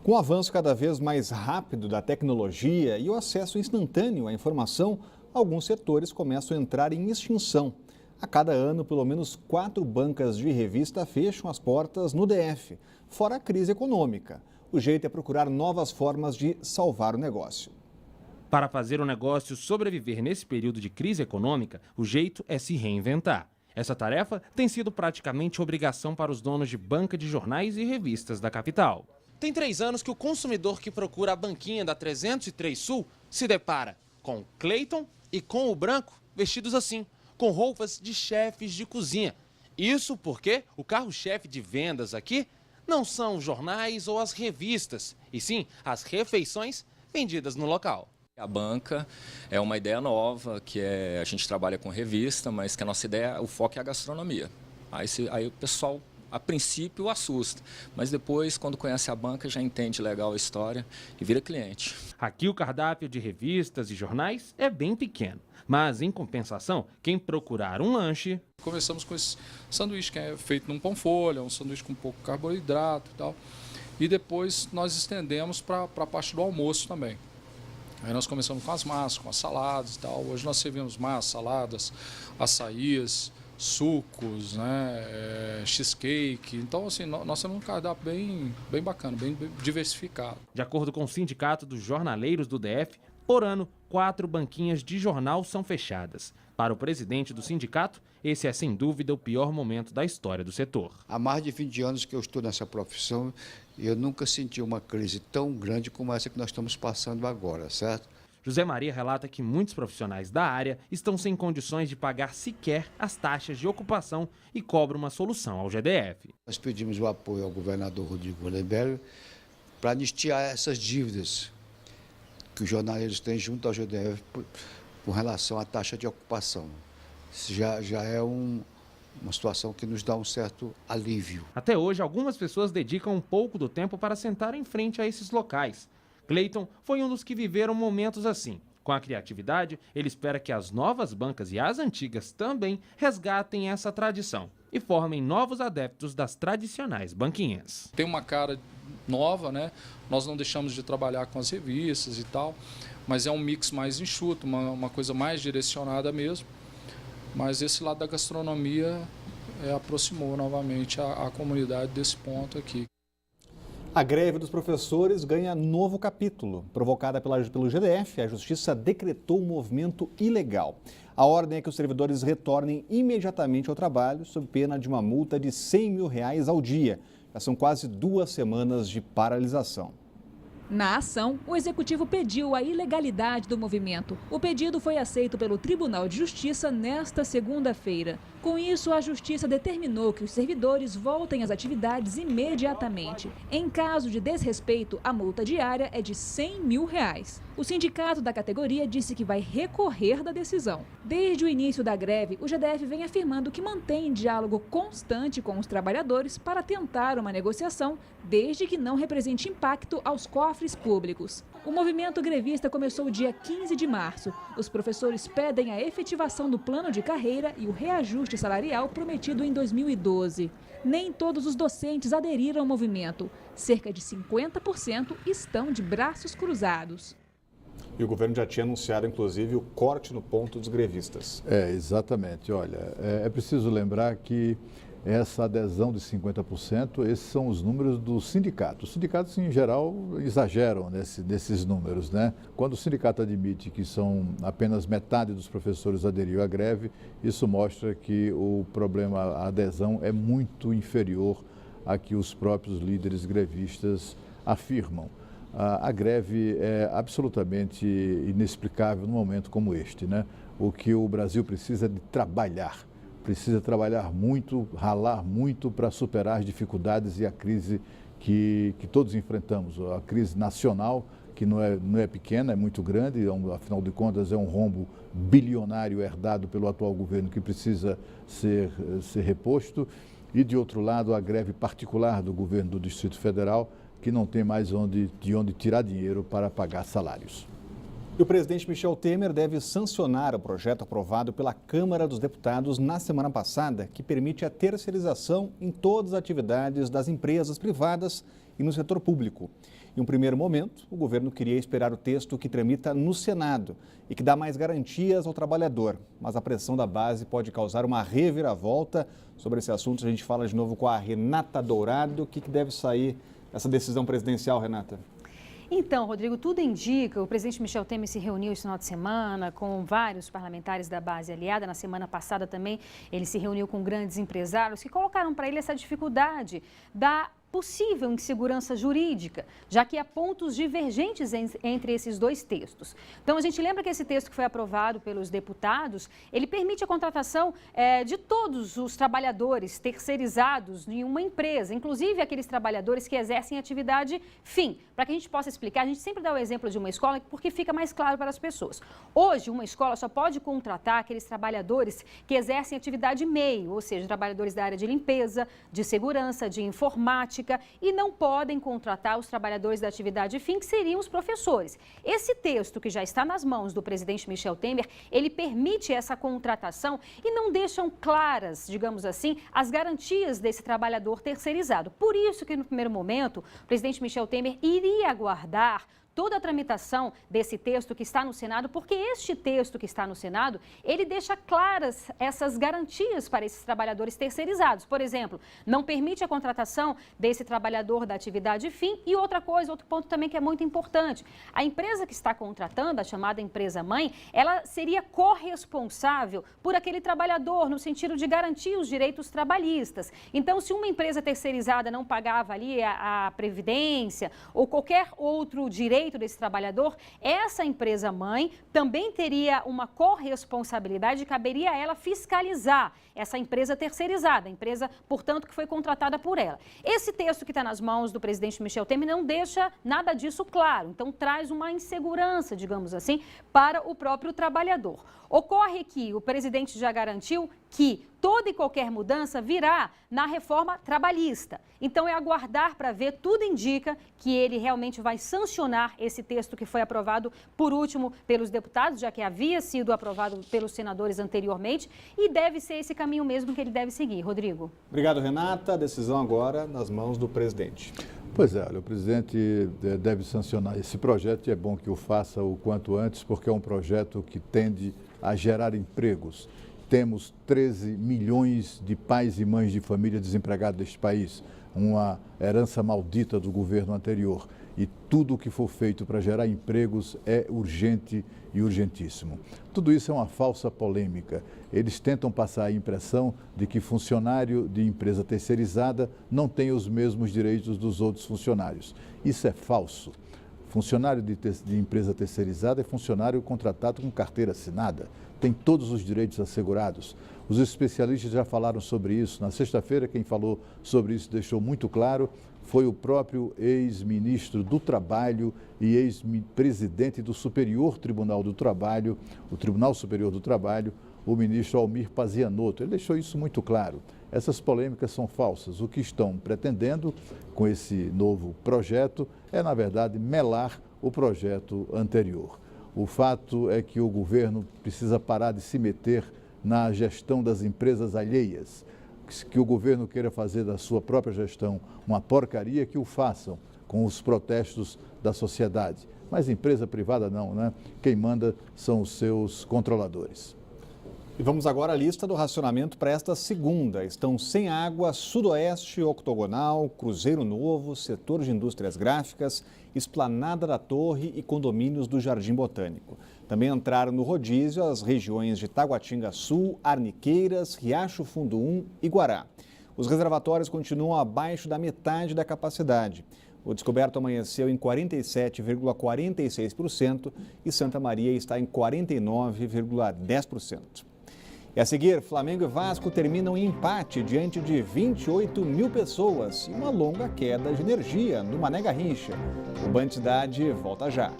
Com o avanço cada vez mais rápido da tecnologia e o acesso instantâneo à informação, alguns setores começam a entrar em extinção. A cada ano, pelo menos 4 bancas de revista fecham as portas no DF, fora a crise econômica. O jeito é procurar novas formas de salvar o negócio. Para fazer o negócio sobreviver nesse período de crise econômica, o jeito é se reinventar. Essa tarefa tem sido praticamente obrigação para os donos de banca de jornais e revistas da capital. Tem 3 anos que o consumidor que procura a banquinha da 303 Sul se depara com o Cleiton e com o Branco vestidos assim, com roupas de chefes de cozinha. Isso porque o carro-chefe de vendas aqui não são os jornais ou as revistas, e sim as refeições vendidas no local. A banca é uma ideia nova, a gente trabalha com revista, mas que a nossa ideia, o foco é a gastronomia. Aí o pessoal, a princípio, assusta, mas depois, quando conhece a banca, já entende legal a história e vira cliente. Aqui o cardápio de revistas e jornais é bem pequeno, mas em compensação, quem procurar um lanche... Começamos com esse sanduíche que é feito num pão-folha, um sanduíche com pouco carboidrato e tal, e depois nós estendemos para a parte do almoço também. Aí nós começamos com as massas, com as saladas e tal. Hoje nós servimos massas, saladas, açaíes, sucos, né, cheesecake. Então, assim, nós temos um cardápio bem bacana, bem diversificado. De acordo com o Sindicato dos Jornaleiros do DF, por ano, 4 banquinhas de jornal são fechadas. Para o presidente do sindicato, esse é sem dúvida o pior momento da história do setor. Há mais de 20 anos que eu estou nessa profissão e eu nunca senti uma crise tão grande como essa que nós estamos passando agora, certo? José Maria relata que muitos profissionais da área estão sem condições de pagar sequer as taxas de ocupação e cobram uma solução ao GDF. Nós pedimos o apoio ao governador Rodrigo Goldenberg para anistiar essas dívidas que os jornaleiros têm junto ao GDF com relação à taxa de ocupação. Isso já é uma situação que nos dá um certo alívio. Até hoje, algumas pessoas dedicam um pouco do tempo para sentar em frente a esses locais. Cleiton foi um dos que viveram momentos assim. Com a criatividade, ele espera que as novas bancas e as antigas também resgatem essa tradição e formem novos adeptos das tradicionais banquinhas. Tem uma cara nova, né? Nós não deixamos de trabalhar com as revistas e tal, mas é um mix mais enxuto, uma coisa mais direcionada mesmo. Mas esse lado da gastronomia aproximou novamente a comunidade desse ponto aqui. A greve dos professores ganha novo capítulo. Provocada pelo GDF, a Justiça decretou um movimento ilegal. A ordem é que os servidores retornem imediatamente ao trabalho, sob pena de uma multa de R$100 mil ao dia. Já são quase 2 semanas de paralisação. Na ação, o executivo pediu a ilegalidade do movimento. O pedido foi aceito pelo Tribunal de Justiça nesta segunda-feira. Com isso, a Justiça determinou que os servidores voltem às atividades imediatamente. Em caso de desrespeito, a multa diária é de R$100 mil. O sindicato da categoria disse que vai recorrer da decisão. Desde o início da greve, o GDF vem afirmando que mantém diálogo constante com os trabalhadores para tentar uma negociação, desde que não represente impacto aos cofres públicos. O movimento grevista começou dia 15 de março. Os professores pedem a efetivação do plano de carreira e o reajuste salarial prometido em 2012. Nem todos os docentes aderiram ao movimento. Cerca de 50% estão de braços cruzados. E o governo já tinha anunciado, inclusive, o corte no ponto dos grevistas. Exatamente. Olha, é preciso lembrar que essa adesão de 50%, esses são os números do sindicato. Os sindicatos, em geral, exageram nesses números, né? Quando o sindicato admite que são apenas metade dos professores aderiu à greve, isso mostra que o problema, a adesão, é muito inferior a que os próprios líderes grevistas afirmam. A greve é absolutamente inexplicável num momento como este, né? O que o Brasil precisa de trabalhar. Precisa trabalhar muito, ralar muito para superar as dificuldades e a crise que todos enfrentamos. A crise nacional, que não é pequena, é muito grande, afinal de contas é um rombo bilionário herdado pelo atual governo que precisa ser reposto. E, de outro lado, a greve particular do governo do Distrito Federal, que não tem mais de onde tirar dinheiro para pagar salários. E o presidente Michel Temer deve sancionar o projeto aprovado pela Câmara dos Deputados na semana passada, que permite a terceirização em todas as atividades das empresas privadas e no setor público. Em um primeiro momento, o governo queria esperar o texto que tramita no Senado e que dá mais garantias ao trabalhador. Mas a pressão da base pode causar uma reviravolta. Sobre esse assunto, a gente fala de novo com a Renata Dourado. O que deve sair dessa decisão presidencial, Renata? Então, Rodrigo, tudo indica, o presidente Michel Temer se reuniu esse final de semana com vários parlamentares da base aliada. Na semana passada também ele se reuniu com grandes empresários que colocaram para ele essa dificuldade da possível insegurança jurídica, já que há pontos divergentes entre esses dois textos. Então, a gente lembra que esse texto que foi aprovado pelos deputados, ele permite a contratação de todos os trabalhadores terceirizados em uma empresa, inclusive aqueles trabalhadores que exercem atividade fim. Para que a gente possa explicar, a gente sempre dá o exemplo de uma escola porque fica mais claro para as pessoas. Hoje, uma escola só pode contratar aqueles trabalhadores que exercem atividade meio, ou seja, trabalhadores da área de limpeza, de segurança, de informática, e não podem contratar os trabalhadores da atividade fim, que seriam os professores. Esse texto que já está nas mãos do presidente Michel Temer, ele permite essa contratação e não deixam claras, digamos assim, as garantias desse trabalhador terceirizado. Por isso que no primeiro momento, o presidente Michel Temer iria aguardar toda a tramitação desse texto que está no Senado, porque este texto que está no Senado, ele deixa claras essas garantias para esses trabalhadores terceirizados. Por exemplo, não permite a contratação desse trabalhador da atividade fim e outra coisa, outro ponto também que é muito importante. A empresa que está contratando, a chamada empresa-mãe, ela seria corresponsável por aquele trabalhador, no sentido de garantir os direitos trabalhistas. Então, se uma empresa terceirizada não pagava ali a previdência ou qualquer outro direito desse trabalhador, essa empresa-mãe também teria uma corresponsabilidade, caberia a ela fiscalizar essa empresa terceirizada, a empresa, portanto, que foi contratada por ela. Esse texto que está nas mãos do presidente Michel Temer não deixa nada disso claro, então traz uma insegurança, digamos assim, para o próprio trabalhador. Ocorre que o presidente já garantiu que toda e qualquer mudança virá na reforma trabalhista. Então é aguardar para ver, tudo indica que ele realmente vai sancionar esse texto que foi aprovado por último pelos deputados, já que havia sido aprovado pelos senadores anteriormente, e deve ser esse caminho mesmo que ele deve seguir. Rodrigo. Obrigado, Renata. A decisão agora nas mãos do presidente. Pois é, olha, o presidente deve sancionar esse projeto e é bom que o faça o quanto antes, porque é um projeto que tende a gerar empregos. Temos 13 milhões de pais e mães de família desempregados neste país, uma herança maldita do governo anterior. E tudo o que for feito para gerar empregos é urgente e urgentíssimo. Tudo isso é uma falsa polêmica. Eles tentam passar a impressão de que funcionário de empresa terceirizada não tem os mesmos direitos dos outros funcionários. Isso é falso. Funcionário de empresa terceirizada é funcionário contratado com carteira assinada, tem todos os direitos assegurados. Os especialistas já falaram sobre isso. Na sexta-feira, quem falou sobre isso deixou muito claro foi o próprio ex-ministro do Trabalho e ex-presidente do Superior Tribunal do Trabalho, o Tribunal Superior do Trabalho, o ministro Almir Pazianotto. Ele deixou isso muito claro. Essas polêmicas são falsas. O que estão pretendendo com esse novo projeto é, na verdade, melar o projeto anterior. O fato é que o governo precisa parar de se meter na gestão das empresas alheias. Que o governo queira fazer da sua própria gestão uma porcaria, que o façam com os protestos da sociedade. Mas empresa privada não, né? Quem manda são os seus controladores. E vamos agora à lista do racionamento para esta segunda. Estão sem água, Sudoeste, Octogonal, Cruzeiro Novo, setor de indústrias gráficas, Esplanada da Torre e condomínios do Jardim Botânico. Também entraram no rodízio as regiões de Taguatinga Sul, Arniqueiras, Riacho Fundo 1 e Guará. Os reservatórios continuam abaixo da metade da capacidade. O descoberto amanheceu em 47,46% e Santa Maria está em 49,10%. E a seguir, Flamengo e Vasco terminam em empate diante de 28 mil pessoas e uma longa queda de energia no Mané Garrincha. O Band Cidade volta já.